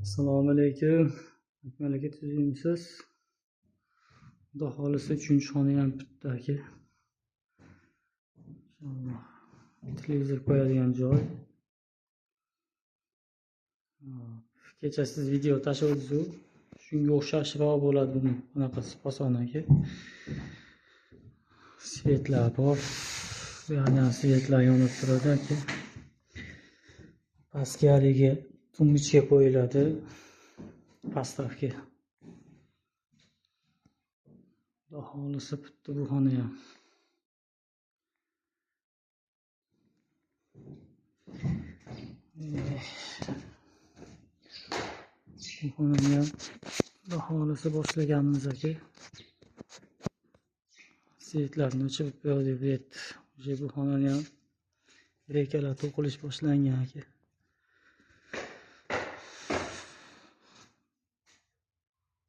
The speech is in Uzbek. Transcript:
Assalomu alaykum. Akmal aka, tuzimsiz? Xudo xolisa 3-xona ham bitdi aka. Inshaalloh. Televizor qo'yadigan joy. Kechasiz video tashlaysiz-ku. Shunga o'xshashroq bo'ladi buni. Bunaqasi oson aka. Svetlar bor. Bu yerda svetlar yonib turadi aka. Pastki haligi tumbichga qo'yiladi. Pastki. Xudo xolisa bitdi bu xona ham. Bu xonani ham Xudo xolisa boshlaganmiz aka. Svetlarni o'chirib qo'ydik bu yerda. Bu xonani ham rekalar to'qilish boshlangan aka.